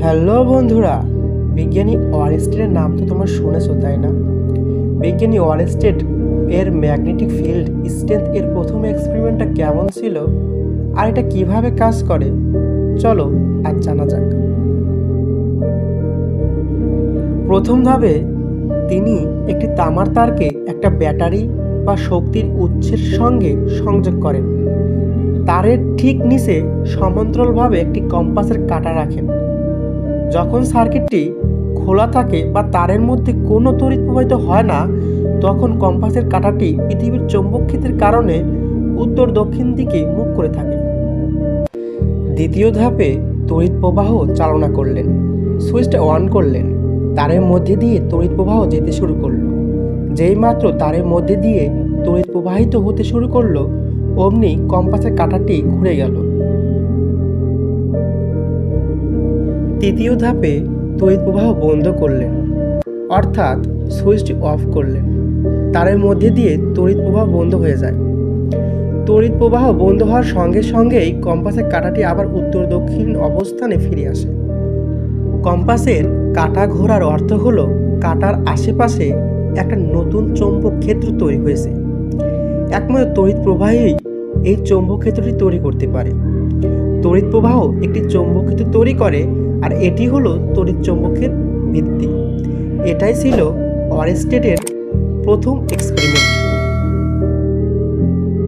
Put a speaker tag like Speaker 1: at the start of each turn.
Speaker 1: Hello বন্ধুরা, বিজ্ঞানী ওয়ারস্টেডের নাম তো তোমরা শুনেছো তাই না? বিজ্ঞানী ওয়ারস্টেড এর ম্যাগনেটিক ফিল্ড স্ট্রেংথ এর প্রথম এক্সপেরিমেন্টটা কেমন ছিল আর এটা কিভাবে কাজ করে, চলো আজ জানা যাক। প্রথম ধাপে তিনি একটি তামার তারকে একটা ব্যাটারি বা শক্তির উৎসের সঙ্গে সংযোগ করেন। তারের ঠিক নিচে সমান্তরালভাবে একটি কম্পাসের কাঁটা রাখেন। যখন সার্কিটটি খোলা থাকে বা তারের মধ্যে কোনো তড়িৎ প্রবাহিত হয় না, তখন কম্পাসের কাঁটাটি পৃথিবীর চৌম্বক ক্ষেত্রের কারণে উত্তর দক্ষিণ দিকে মুখ করে থাকে। দ্বিতীয় ধাপে তড়িৎ প্রবাহ চালনা করলেন। সুইচটা অন করলেন, তারের মধ্যে দিয়ে তড়িৎ প্রবাহ যেতে শুরু করলো। যেই মাত্র তারের মধ্যে দিয়ে তড়িৎ প্রবাহিত হতে শুরু করলো, অমনি কম্পাসের কাঁটাটি ঘুরে গেল। তৃতীয় ধাপে তড়িৎ প্রবাহ বন্ধ করলেন, অর্থাৎ সুইচটি অফ করলেন। তারের মধ্যে দিয়ে তড়িৎ প্রবাহ বন্ধ হয়ে যায়। তড়িৎ প্রবাহ বন্ধ হওয়ার সঙ্গে সঙ্গেই কম্পাসের কাঁটাটি আবার উত্তর দক্ষিণ অবস্থানে ফিরে আসে। কম্পাসের কাঁটা ঘোরার অর্থ হলো কাঁটার আশেপাশে একটা নতুন চৌম্বক ক্ষেত্র তৈরি হয়েছে। একমাত্র তড়িৎ প্রবাহই এই চৌম্বক ক্ষেত্রটি তৈরি করতে পারে। তড়িৎ প্রবাহ একটি চৌম্বক ক্ষেত্র তৈরি করে, আর এটি হলো তড়িৎ চৌম্বকের ভিত্তি। এটাই ছিল ওয়ারস্টেডের প্রথম এক্সপেরিমেন্ট।